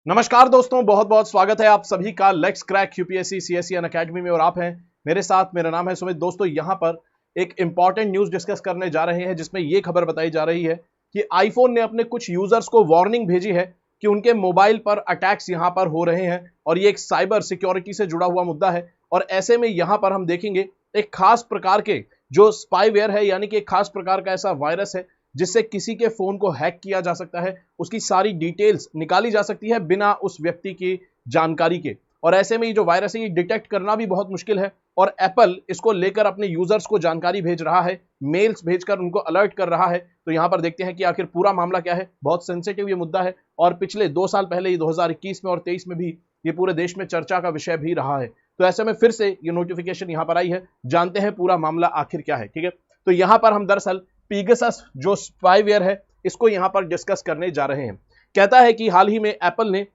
नमस्कार दोस्तों, बहुत बहुत स्वागत है आप सभी का let's crack UPSC CSC academy में। और आप हैं मेरे साथ, मेरा नाम है सुमित। दोस्तों, यहां पर एक इंपॉर्टेंट न्यूज डिस्कस करने जा रहे हैं जिसमें यह खबर बताई जा रही है कि आईफोन ने अपने कुछ यूजर्स को वार्निंग भेजी है कि उनके मोबाइल पर अटैक्स यहां पर हो रहे हैं और ये एक साइबर सिक्योरिटी से जुड़ा हुआ मुद्दा है। और ऐसे में यहां पर हम देखेंगे एक खास प्रकार के जो स्पाईवेयर है, यानी कि एक खास प्रकार का ऐसा वायरस है जिससे किसी के फोन को हैक किया जा सकता है, उसकी सारी डिटेल्स निकाली जा सकती है बिना उस व्यक्ति की जानकारी के। और ऐसे में ये जो वायरस है ये डिटेक्ट करना भी बहुत मुश्किल है और एप्पल इसको लेकर अपने यूजर्स को जानकारी भेज रहा है, मेल्स भेजकर उनको अलर्ट कर रहा है। तो यहां पर देखते हैं कि आखिर पूरा मामला क्या है। बहुत सेंसिटिव ये मुद्दा है और पिछले 2 साल पहले ये 2021 में और 23 में भी ये पूरे देश में चर्चा का विषय भी रहा है। तो ऐसे में फिर से ये नोटिफिकेशन यहां पर आई है, जानते हैं पूरा मामला आखिर क्या है। ठीक है, तो यहां पर हम दरअसल पेगासस जो स्पाईवेयर है इसको यहां पर डिस्कस करने जा रहे हैं। कहता है कि हाल ही में एप्पल ने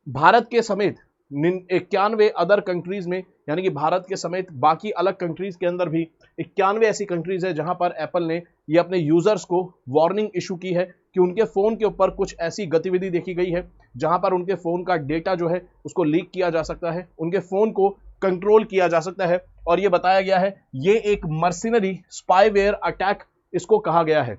भारत के समेत 91 अदर कंट्रीज में, यानी कि भारत के समेत बाकी अलग कंट्रीज के अंदर भी 91 ऐसी कंट्रीज है जहां पर एप्पल ने ये अपने यूजर्स को वार्निंग इशू की है कि उनके फोन के ऊपर कुछ ऐसी गतिविधि देखी गई है जहां पर उनके फोन का डेटा जो है उसको लीक किया जा सकता है, उनके फोन को कंट्रोल किया जा सकता है। और ये बताया गया है ये एक मर्सिनरी स्पाईवेयर अटैक इसको कहा गया है।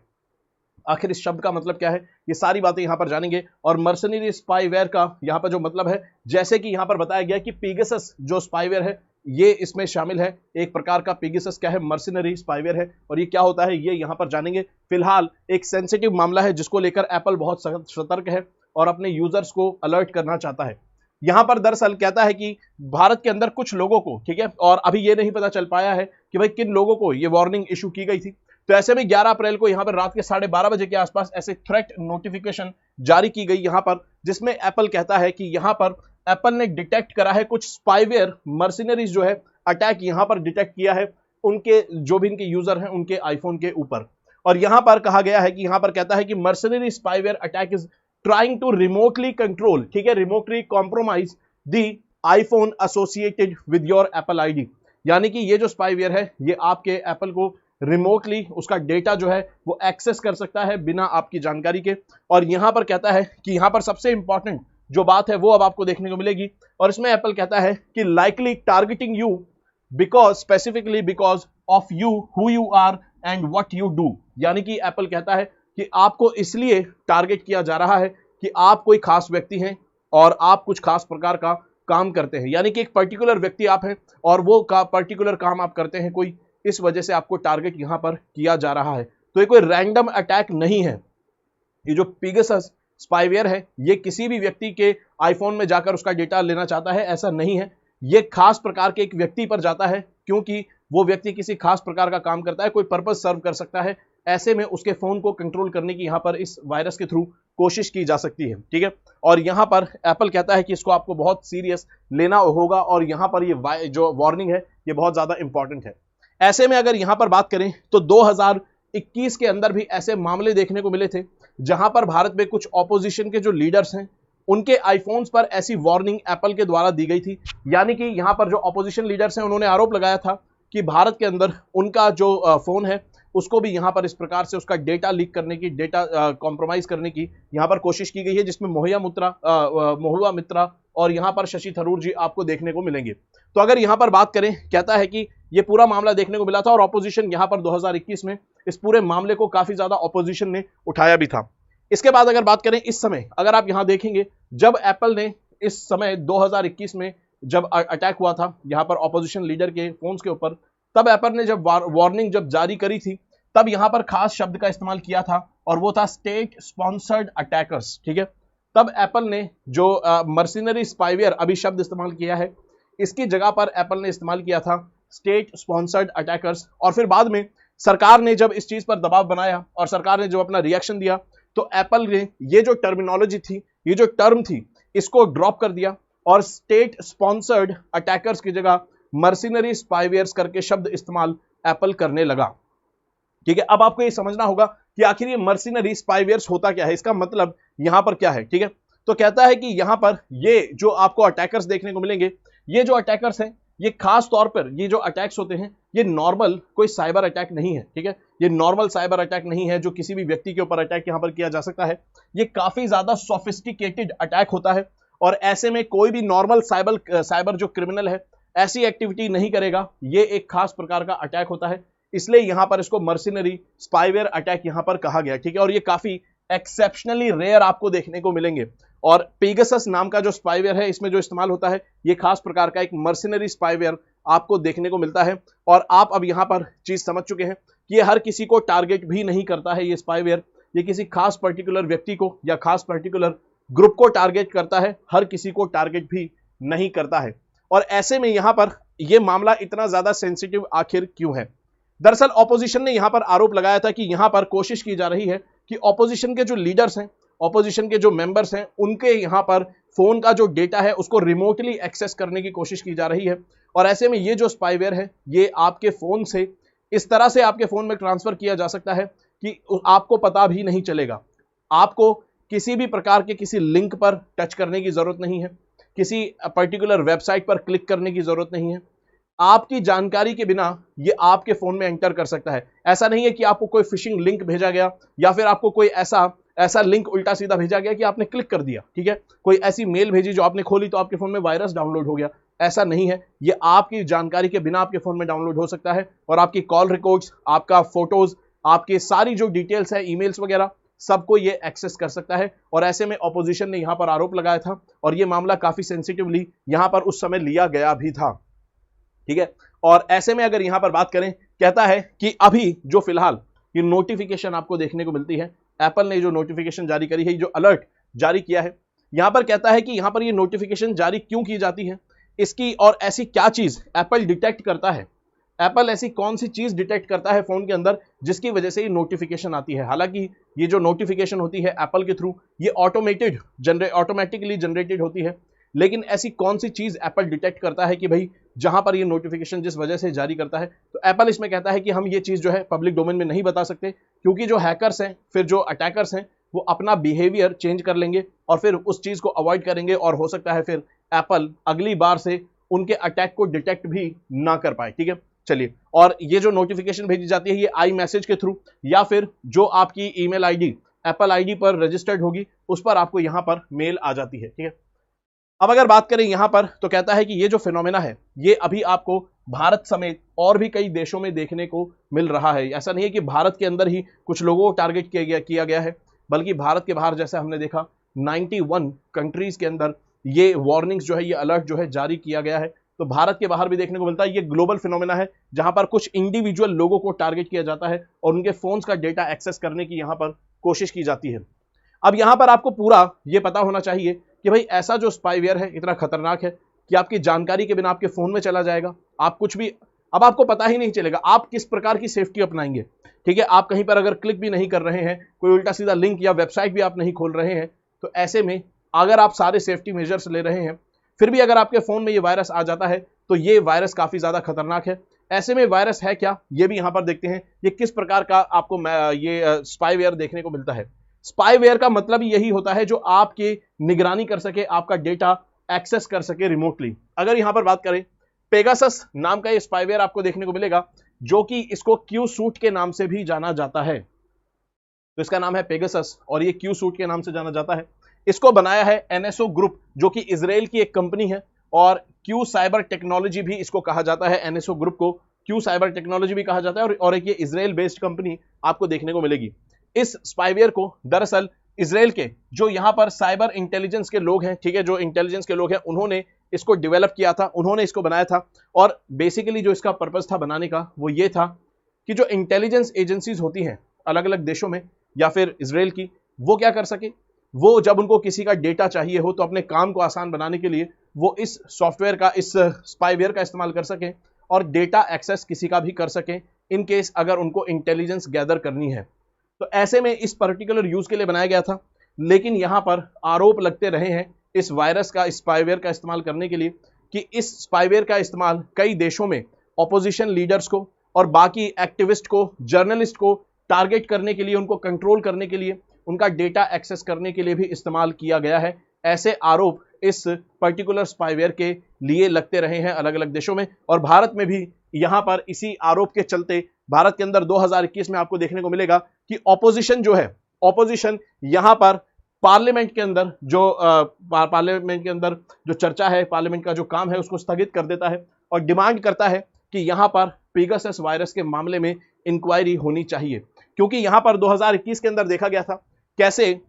आखिर इस शब्द का मतलब क्या है, ये सारी बातें यहां पर जानेंगे। और मर्सिनरी स्पाईवेयर का यहां पर जो मतलब है, जैसे कि यहां पर बताया गया कि पेगासस जो स्पाईवेयर है ये इसमें शामिल है। एक प्रकार का पेगासस क्या है, मर्सिनरी स्पाईवेयर है। और ये क्या होता है ये यहां पर जानेंगे। फिलहाल एक सेंसिटिव मामला है जिसको लेकर एप्पल बहुत सतर्क है और अपने यूजर्स को अलर्ट करना चाहता है। यहां पर दरअसल कहता है कि भारत के अंदर कुछ लोगों को, ठीक है, और अभी ये नहीं पता चल पाया है कि भाई किन लोगों को ये वार्निंग इशू की गई थी। तो ऐसे में 11 अप्रैल को यहां पर रात के 12:30 बजे के आसपास ऐसे थ्रेट नोटिफिकेशन जारी की गई यहां पर, जिसमें एप्पल कहता है कि यहां पर एप्पल ने डिटेक्ट करा है कुछ स्पाईवेयर मर्सिनरीज जो है अटैक यहां पर डिटेक्ट किया है उनके जो भी इनके यूजर हैं उनके आईफोन के ऊपर। और यहां पर कहा गया है कि यहां पर कहता है कि mercenary spyware attack is trying to remotely control, ठीक है, remotely compromise the iPhone associated with your Apple ID. यानी कि ये जो स्पाईवेयर है ये आपके एप्पल को रिमोटली उसका डेटा जो है वो एक्सेस कर सकता है बिना आपकी जानकारी के। और यहां पर कहता है कि यहां पर सबसे इंपॉर्टेंट जो बात है वो अब आपको देखने को मिलेगी। और इसमें एप्पल कहता है कि likely targeting you because specifically because of you, who you are and what you do. यानी कि एप्पल कहता है कि आपको इसलिए टारगेट किया जा रहा है कि आप कोई खास व्यक्ति हैं और आप कुछ खास प्रकार का काम करते हैं, यानी कि एक पर्टिकुलर व्यक्ति आप हैं और वो पर्टिकुलर काम आप करते हैं कोई, इस वजह से आपको टारगेट यहां पर किया जा रहा है। तो ये कोई रैंडम अटैक नहीं है। ये जो पेगासस स्पाईवेयर है ये किसी भी व्यक्ति के आईफोन में जाकर उसका डेटा लेना चाहता है, ऐसा नहीं है। ये खास प्रकार के एक व्यक्ति पर जाता है क्योंकि वो व्यक्ति किसी खास प्रकार का काम करता है, कोई पर्पस सर्व कर सकता है। ऐसे में उसके फोन को कंट्रोल करने की यहां पर इस वायरस के थ्रू कोशिश की जा सकती है, ठीक है। और यहां पर एप्पल कहता है कि इसको आपको बहुत सीरियस लेना होगा और यहां पर ये जो वार्निंग है ये बहुत ज्यादा इंपॉर्टेंट है। ऐसे में अगर यहां पर बात करें तो 2021 के अंदर भी ऐसे मामले देखने को मिले थे जहां पर भारत में कुछ ऑपोजिशन के जो लीडर्स हैं उनके आईफोन्स पर ऐसी वार्निंग एप्पल के द्वारा दी गई थी। यानी कि यहां पर जो ऑपोजिशन लीडर्स हैं उन्होंने आरोप लगाया था कि भारत के अंदर उनका जो फोन है उसको भी यहां पर इस प्रकार से उसका डेटा लीक करने की, डेटा कॉम्प्रोमाइज करने की यहां पर कोशिश की गई है, जिसमें महुआ मित्रा और यहां पर शशि थरूर जी आपको देखने को मिलेंगे। तो अगर यहां पर बात करें, कहता है कि ये पूरा मामला देखने को मिला था और ऑपोजिशन यहां पर 2021 में इस पूरे मामले को काफी ज्यादा ऑपोजिशन ने उठाया भी था। इसके बाद अगर बात करें इस समय, अगर आप यहां देखेंगे जब एप्पल ने इस समय 2021 में जब अटैक हुआ था यहां पर ऑपोजिशन लीडर के फोन्स के ऊपर, तब एप्पल ने जब वार्निंग जब जारी करी थी तब यहां पर खास शब्द का इस्तेमाल किया था और वो था स्टेट स्पॉन्सर्ड अटैकर्स, ठीक है। तब एप्पल ने जो मर्सिनरी स्पाईवेयर अभी शब्द इस्तेमाल किया है इसकी जगह पर एप्पल ने इस्तेमाल किया था स्टेट स्पॉन्सर्ड अटैकर्स। और फिर बाद में सरकार ने जब इस चीज पर दबाव बनाया और सरकार ने जो अपना रिएक्शन दिया तो एप्पल ने ये जो टर्मिनोलॉजी थी, ये जो टर्म थी, इसको ड्रॉप कर दिया और स्टेट स्पॉन्सर्ड अटैकर्स की जगह मर्सिनरी स्पाईवेयर्स करके शब्द इस्तेमाल एप्पल करने लगा, ठीक है। अब आपको ये समझना होगा कि आखिर ये मर्सिनरी स्पाईवेयर्स होता क्या है, इसका मतलब यहां पर क्या है, ठीक है। तो कहता है कि यहां पर ये जो आपको अटैकर्स देखने को मिलेंगे, ये जो अटैकर्स हैं ये खास तौर पर ये जो अटैक्स होते हैं ये नॉर्मल कोई साइबर अटैक नहीं है, ठीक है। ये नॉर्मल साइबर अटैक नहीं है जो किसी भी व्यक्ति के ऊपर अटैक यहां पर किया जा सकता है। ये काफी ज्यादा सोफिस्टिकेटेड अटैक होता है और ऐसे में कोई भी नॉर्मल साइबर जो क्रिमिनल है ऐसी एक्टिविटी नहीं करेगा। ये एक खास प्रकार का अटैक होता है, इसलिए यहां पर इसको मर्सिनरी स्पाईवेयर अटैक यहां पर कहा गया, ठीक है। और ये काफी एक्सेप्शनली रेयर आपको देखने को मिलेंगे। और पेगासस नाम का जो स्पाईवेयर है इसमें जो इस्तेमाल होता है ये खास प्रकार का एक मर्सिनरी स्पाईवेयर आपको देखने को मिलता है। और आप अब यहां पर चीज समझ चुके हैं कि ये हर किसी को टारगेट भी नहीं करता है। ये स्पाईवेयर ये किसी खास पर्टिकुलर व्यक्ति को या खास पर्टिकुलर ग्रुप को टारगेट करता है, हर किसी को टारगेट भी नहीं करता है। और ऐसे में यहां पर यह मामला इतना ज्यादा सेंसिटिव आखिर क्यों है? दरअसल ऑपोजिशन ने यहां पर आरोप लगाया था कि यहां पर कोशिश की जा रही है कि ऑपोजिशन के जो लीडर्स हैं, ऑपोजिशन के जो मेंबर्स हैं, उनके यहां पर फोन का जो डेटा है उसको रिमोटली एक्सेस करने की कोशिश की जा रही है। और ऐसे में ये जो स्पाईवेयर है ये आपके फोन से इस तरह से आपके फोन में ट्रांसफर किया जा सकता है कि आपको पता भी नहीं चलेगा। आपको किसी भी प्रकार के किसी लिंक पर टच करने की जरूरत नहीं है, किसी पर्टिकुलर वेबसाइट पर क्लिक करने की जरूरत नहीं है। आपकी जानकारी के बिना ये आपके फोन में एंटर कर सकता है। ऐसा नहीं है कि आपको कोई फिशिंग लिंक भेजा गया या फिर आपको कोई ऐसा लिंक उल्टा सीधा भेजा गया कि आपने क्लिक कर दिया, ठीक है। कोई ऐसी मेल भेजी जो आपने खोली तो आपके फोन में वायरस डाउनलोड हो गया, ऐसा नहीं है। ये आपकी जानकारी के बिना आपके फोन में डाउनलोड हो सकता है और आपकी कॉल रिकॉर्ड्स, आपका फोटोज, आपके सारी जो डिटेल्स है, ईमेल्स वगैरह, सबको ये एक्सेस कर सकता है। और ऐसे में ऑपोजिशन ने यहां पर आरोप लगाया था और ये मामला काफी सेंसिटिवली यहां पर उस समय लिया गया भी था, ठीक है। और ऐसे में अगर यहां पर बात करें, कहता है कि अभी जो फिलहाल ये नोटिफिकेशन आपको देखने को मिलती है, एप्पल ने जो नोटिफिकेशन जारी करी है, जो अलर्ट जारी किया है, यहां पर कहता है कि यहां पर ये नोटिफिकेशन जारी क्यों की जाती है, इसकी और ऐसी क्या चीज एप्पल डिटेक्ट करता है, एप्पल ऐसी कौन सी चीज डिटेक्ट करता है फोन के अंदर जिसकी वजह से ये नोटिफिकेशन आती है। हालांकि ये जो नोटिफिकेशन होती है एप्पल के थ्रू ये ऑटोमेटिकली जनरेटेड होती है, लेकिन ऐसी कौन सी चीज एप्पल डिटेक्ट करता है कि भाई जहां पर ये नोटिफिकेशन जिस वजह से जारी करता है, तो एप्पल इसमें कहता है कि हम ये चीज जो है पब्लिक डोमेन में नहीं बता सकते, क्योंकि जो हैकर्स हैं, फिर जो अटैकर्स हैं, वो अपना बिहेवियर चेंज कर लेंगे और फिर उस चीज को अवॉइड करेंगे और हो सकता है फिर एप्पल अगली बार से उनके अटैक को डिटेक्ट भी ना कर पाए, ठीक है। चलिए, और ये जो नोटिफिकेशन भेजी जाती है ये आई मैसेज के थ्रू या फिर जो आपकी ईमेल आईडी एप्पल आईडी पर रजिस्टर्ड होगी उस पर आपको यहां पर मेल आ जाती है, ठीक है। अब अगर बात करें यहां पर, तो कहता है कि ये जो फिनोमेना है ये अभी आपको भारत समेत और भी कई देशों में देखने को मिल रहा है। ऐसा नहीं है कि भारत के अंदर ही कुछ लोगों को टारगेट किया गया है, बल्कि भारत के बाहर जैसे हमने देखा 91 कंट्रीज के अंदर ये वार्निंग्स जो है, ये अलर्ट जो है जारी किया गया है। तो भारत के बाहर भी देखने को मिलता है। ये ग्लोबल फिनोमेना है जहां पर कुछ इंडिविजुअल लोगों को टारगेट किया जाता है और उनके फोन्स का डेटा एक्सेस करने की यहां पर कोशिश की जाती है। अब यहां पर आपको पूरा ये पता होना चाहिए कि भाई ऐसा जो स्पाईवेयर है इतना खतरनाक है कि आपकी जानकारी के बिना आपके फोन में चला जाएगा, आप कुछ भी, अब आपको पता ही नहीं चलेगा आप किस प्रकार की सेफ्टी अपनाएंगे, ठीक है। आप कहीं पर अगर क्लिक भी नहीं कर रहे हैं, कोई उल्टा सीधा लिंक या वेबसाइट भी आप नहीं खोल रहे हैं, तो ऐसे में अगर आप सारे सेफ्टी मेजर्स ले रहे हैं, फिर भी अगर आपके फोन में ये वायरस आ जाता है तो ये वायरस काफी ज्यादा खतरनाक है। ऐसे में वायरस है क्या, ये भी यहां पर देखते हैं। ये किस प्रकार का आपको ये स्पाईवेयर देखने को मिलता है। स्पाईवेयर का मतलब यही होता है जो आपकी निगरानी कर सके, आपका डेटा एक्सेस कर सके रिमोटली। अगर यहां पर बात करें, पेगासस नाम का ये स्पाईवेयर आपको देखने को मिलेगा, जो कि इसको क्यू सूट के नाम से भी जाना जाता है। तो इसका नाम है पेगासस और ये क्यू सूट के नाम से जाना जाता है। इसको बनाया है एनएसओ ग्रुप, जो कि इजराइल की एक कंपनी है, और क्यू साइबर टेक्नोलॉजी भी इसको कहा जाता है। एनएसओ ग्रुप को क्यू साइबर टेक्नोलॉजी भी कहा जाता है और एक ये इजराइल बेस्ड कंपनी आपको देखने को मिलेगी। इस स्पाईवेयर को दरअसल इजराइल के जो यहां पर साइबर इंटेलिजेंस के लोग हैं, ठीक है, जो इंटेलिजेंस के लोग हैं, उन्होंने इसको डेवलप किया था, उन्होंने इसको बनाया था। और बेसिकली जो इसका पर्पस था बनाने का वो ये था कि जो इंटेलिजेंस एजेंसीज होती हैं अलग अलग देशों में या फिर इजराइल की, वो क्या कर सके, वो जब उनको किसी का डेटा चाहिए हो तो अपने काम को आसान बनाने के लिए वो इस सॉफ्टवेयर का, इस स्पाईवेयर का इस्तेमाल कर सकें और डेटा एक्सेस किसी का भी कर सकें इन केस अगर उनको इंटेलिजेंस गैदर करनी है। तो ऐसे में इस पर्टिकुलर यूज के लिए बनाया गया था, लेकिन यहां पर आरोप लगते रहे हैं इस वायरस का, स्पाईवेयर का इस्तेमाल करने के लिए, कि इस स्पाईवेयर का इस्तेमाल कई देशों में ऑपोजिशन लीडर्स को और बाकी एक्टिविस्ट को, जर्नलिस्ट को टारगेट करने के लिए, उनको कंट्रोल करने के लिए, उनका डेटा एक्सेस करने के लिए भी इस्तेमाल किया गया है। ऐसे आरोप इस पर्टिकुलर स्पाईवेयर के लिए लगते रहे हैं अलग अलग देशों में, और भारत में भी यहां पर इसी आरोप के चलते भारत के अंदर 2021 में आपको देखने को मिलेगा कि ऑपोजिशन जो है, ऑपोजिशन यहां पर पार्लियामेंट के अंदर जो चर्चा है, पार्लियामेंट का जो काम है उसको स्थगित कर देता है और डिमांड करता है कि यहां पर पेगासस वायरस के मामले में इंक्वायरी होनी चाहिए, क्योंकि यहां पर 2021 के अंदर देखा गया था कैसे,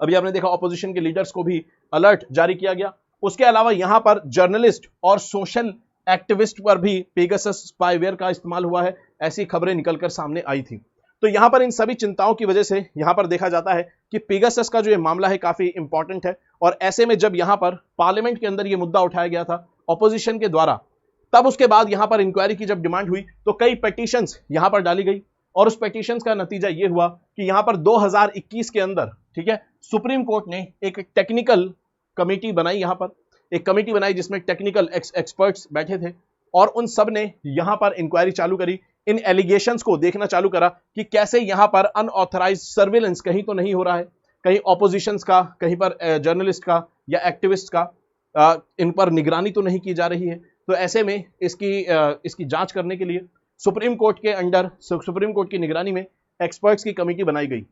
अभी आपने देखा ऑपोजिशन के लीडर्स को भी अलर्ट जारी किया गया। उसके अलावा यहां पर जर्नलिस्ट और सोशल एक्टिविस्ट पर भी पेगासस स्पाईवेयर का इस्तेमाल हुआ है, ऐसी खबरें निकलकर सामने आई थी। तो यहां पर इन सभी चिंताओं की वजह से यहां पर देखा जाता है कि पेगासस का जो ये मामला है काफी इंपॉर्टेंट है, और ऐसे में जब यहां पर पार्लियामेंट के अंदर ये मुद्दा उठाया गया था ऑपोजिशन के द्वारा, तब उसके बाद यहां पर इंक्वायरी की जब डिमांड हुई तो कई पिटीशंस यहां पर डाली गई, और उस पिटीशंस का नतीजा यह हुआ कि यहां पर 2021 के अंदर, ठीक है, सुप्रीम कोर्ट ने एक टेक्निकल कमेटी बनाई, यहां पर एक कमेटी बनाई जिसमें टेक्निकल एक्सपर्ट्स बैठे थे, और उन सब ने यहां पर इंक्वायरी चालू करी, इन एलिगेशंस को देखना चालू करा कि कैसे यहां पर अनऑथराइज्ड सर्विलेंस कहीं तो नहीं हो रहा है, कहीं ऑपोजिशंस का, कहीं पर जर्नलिस्ट का या एक्टिविस्ट का इन पर निगरानी तो नहीं की जा रही है। तो ऐसे में इसकी जांच करने के लिए सुप्रीम कोर्ट के अंडर, सुप्रीम कोर्ट की निगरानी में एक्सपर्ट्स की कमेटी बनाई गई,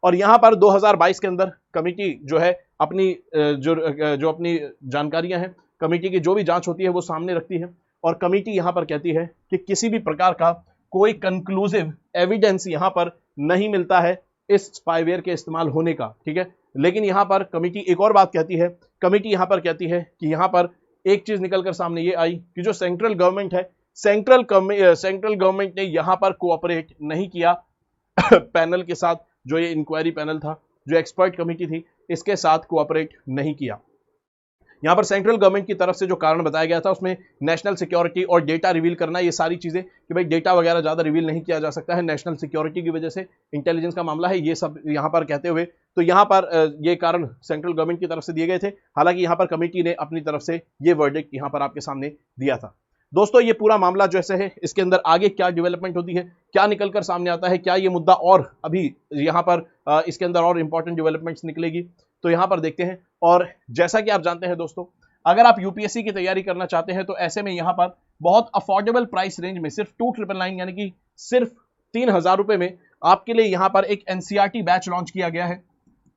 और यहां पर 2022 के अंदर कमेटी जो है अपनी जो अपनी जानकारियां हैं, कमेटी की जो भी जांच होती है वो सामने रखती है, और कमेटी यहां पर कहती है कि किसी भी प्रकार का कोई कंक्लूसिव एविडेंस यहां पर नहीं मिलता है इस स्पाईवेयर के इस्तेमाल होने का, ठीक है। लेकिन यहां पर कमेटी एक और बात कहती है, कमेटी यहां पर कहती है कि यहां पर एक चीज निकलकर सामने ये आई कि जो सेंट्रल गवर्नमेंट है, सेंट्रल गवर्नमेंट ने यहां पर कोऑपरेट नहीं किया पैनल के साथ, जो ये इंक्वायरी पैनल था, जो एक्सपर्ट कमेटी थी, इसके साथ कोऑपरेट नहीं किया। यहां पर सेंट्रल गवर्नमेंट की तरफ से जो कारण बताया गया था उसमें नेशनल सिक्योरिटी और डेटा रिवील करना, ये सारी चीजें कि भाई डेटा वगैरह ज्यादा रिवील नहीं किया जा सकता है, नेशनल सिक्योरिटी की वजह से, इंटेलिजेंस का मामला है, ये सब यहां पर कहते हुए, तो यहां पर ये कारण सेंट्रल गवर्नमेंट की तरफ से दिए गए थे। हालांकि यहां पर कमेटी ने अपनी तरफ से ये वर्डिक्ट यहां पर आपके सामने दिया था। दोस्तों ये पूरा मामला जैसे है, इसके अंदर आगे क्या डेवलपमेंट होती है, क्या निकलकर सामने आता है, क्या ये मुद्दा और अभी यहां पर इसके अंदर और इंपॉर्टेंट डेवलपमेंट्स निकलेगी, तो यहां पर देखते हैं। और जैसा कि आप जानते हैं दोस्तों, अगर आप यूपीएससी की तैयारी करना चाहते हैं तो ऐसे में यहां पर बहुत अफोर्डेबल प्राइस रेंज में, सिर्फ 2999 यानी कि सिर्फ 3000 रुपए में आपके लिए यहां पर एक एनसीईआरटी बैच लॉन्च किया गया है।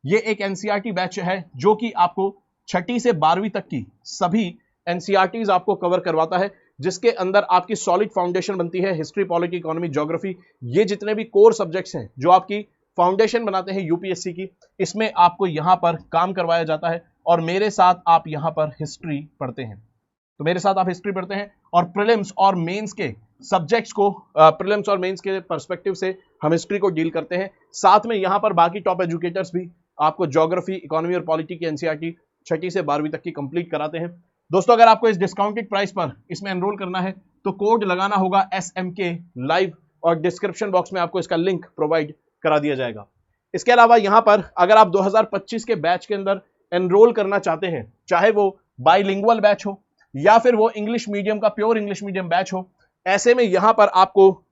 ये एक एनसीईआरटी बैच है जो कि आपको 6ठी से 12वीं तक की सभी एनसीईआरटीज आपको कवर करवाता है, जिसके अंदर आपकी सॉलिड फाउंडेशन बनती है, हिस्ट्री, पॉलिटी, इकोनॉमी, ज्योग्राफी, ये जितने भी कोर सब्जेक्ट्स हैं जो आपकी फाउंडेशन बनाते हैं यूपीएससी की, इसमें आपको यहां पर काम करवाया जाता है। और मेरे साथ आप यहां पर हिस्ट्री पढ़ते हैं, तो मेरे साथ आप हिस्ट्री पढ़ते हैं, और प्रीलिम्स और मेंस के सब्जेक्ट्स को, प्रीलिम्स और मेंस के पर्सपेक्टिव से हम हिस्ट्री को डील करते हैं। साथ में यहां पर बाकी टॉप एजुकेटर्स भी आपको ज्योग्राफी, इकोनॉमी और पॉलिटी की एनसीईआरटी 6ठी से 12वीं तक की कंप्लीट कराते हैं। दोस्तों अगर आपको इस डिस्काउंटेड प्राइस पर इसमें एनरोल करना है तो कोड लगाना होगा SMK लाइव, और डिस्क्रिप्शन बॉक्स में आपको इसका लिंक प्रोवाइड करा दिया जाएगा। इसके अलावा यहां पर अगर आप 2025 के बैच के अंदर एनरोल करना चाहते हैं, चाहे वो बाइलिंगुअल बैच हो या फिर वो इंग्लिश मीडियम का प्योर इंग्लिश मीडियम बैच हो, ऐसे में यहां पर आपको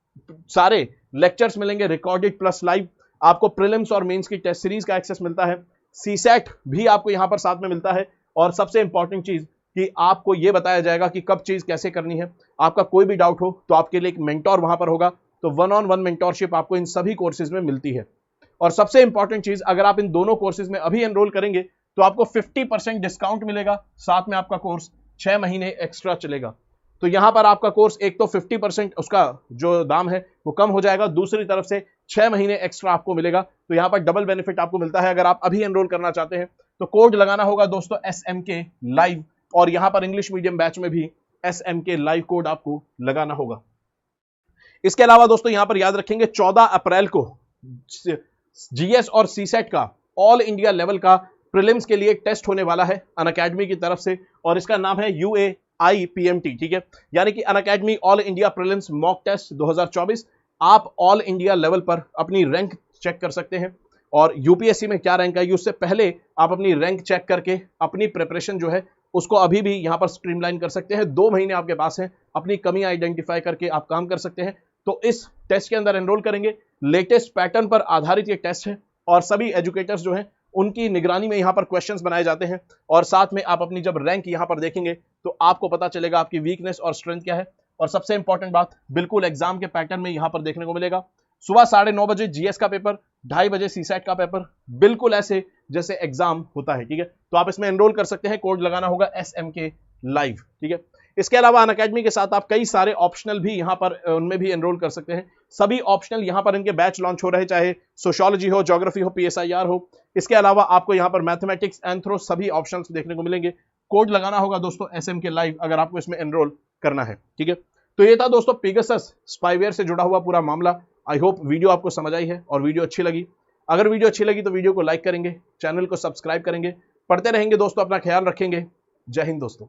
सारे लेक्चर्स मिलेंगे रिकॉर्डेड प्लस लाइव, आपको प्रीलिम्स और मेंस की टेस्ट सीरीज का एक्सेस मिलता है, सीसेट भी आपको यहां पर साथ में मिलता है, और सबसे इंपॉर्टेंट चीज कि आपको यह बताया जाएगा कि कब चीज कैसे करनी है। आपका कोई भी डाउट हो तो आपके लिए एक मेंटोर वहां पर होगा, तो 1-on-1 मेंटोरशिप आपको इन सभी कोर्सेज में मिलती है। और सबसे इंपॉर्टेंट चीज, अगर आप इन दोनों कोर्सेज में अभी एनरोल करेंगे तो आपको 50% डिस्काउंट मिलेगा, साथ में आपका कोर्स 6 महीने एक्स्ट्रा चलेगा। तो यहां पर आपका कोर्स एक तो 50% उसका जो दाम है वो कम हो जाएगा, दूसरी तरफ से 6 महीने एक्स्ट्रा आपको मिलेगा, तो यहां पर डबल बेनिफिट आपको मिलता है। अगर आप अभी एनरोल करना चाहते हैं तो कोड लगाना होगा दोस्तों SMK लाइव, और यहां पर इंग्लिश मीडियम बैच में भी SMK लाइव कोड आपको लगाना होगा। इसके अलावा दोस्तों यहां पर याद रखेंगे 14 अप्रैल को जीएस और सीसेट का ऑल इंडिया लेवल का प्रीलिम्स के लिए टेस्ट होने वाला है अनअकैडमी की तरफ से, और इसका नाम है UAIPMT, ठीक है, यानी कि Unacademy all India prelims mock test 2024। आप ऑल इंडिया लेवल पर अपनी रैंक चेक कर सकते हैं, और यूपीएससी में क्या रैंक आई उससे पहले आप अपनी रैंक चेक करके अपनी प्रिपरेशन जो है उसको अभी भी यहां पर स्ट्रीमलाइन कर सकते हैं। 2 महीने आपके पास हैं, अपनी कमी आइडेंटिफाई करके आप काम कर सकते हैं। तो इस टेस्ट के अंदर एनरोल करेंगे, लेटेस्ट पैटर्न पर आधारित ये टेस्ट है, और सभी एजुकेटर्स जो हैं उनकी निगरानी में यहां पर क्वेश्चंस बनाए जाते हैं, और साथ में आप अपनी जब रैंक यहां पर देखेंगे तो आपको पता चलेगा आपकी वीकनेस और स्ट्रेंथ क्या है। और सबसे इंपॉर्टेंट बात, बिल्कुल एग्जाम के पैटर्न में यहां पर देखने को मिलेगा। सुबह 9:30 बजे जीएस का पेपर, 2:30 बजे सीसैट का पेपर, बिल्कुल ऐसे जैसे एग्जाम होता है, ठीक है। तो आप इसमें एनरोल कर सकते हैं, कोड लगाना होगा SMK लाइव, ठीक है। इसके अलावा अनअकैडमी के साथ आप कई सारे ऑप्शनल भी यहां पर उनमें भी एनरोल कर सकते हैं। सभी ऑप्शनल यहां पर इनके बैच लॉन्च हो रहे, चाहे सोशियोलॉजी हो, ज्योग्राफी हो, PSIR हो। इसके अलावा आपको यहां पर मैथमेटिक्स, एंथ्रो सभी ऑप्शंस देखने को मिलेंगे। कोड लगाना होगा दोस्तों SMK लाइव अगर आपको इसमें एनरोल करना है, ठीक है। तो ये था दोस्तों पेगासस स्पाईवेयर से जुड़ा हुआ पूरा मामला। आई होप वीडियो आपको समझ आई है और वीडियो अच्छी लगी। अगर वीडियो अच्छी लगी तो वीडियो को लाइक करेंगे, चैनल को सब्सक्राइब करेंगे, पढ़ते रहेंगे दोस्तों, अपना ख्याल रखेंगे। जय हिंद दोस्तों।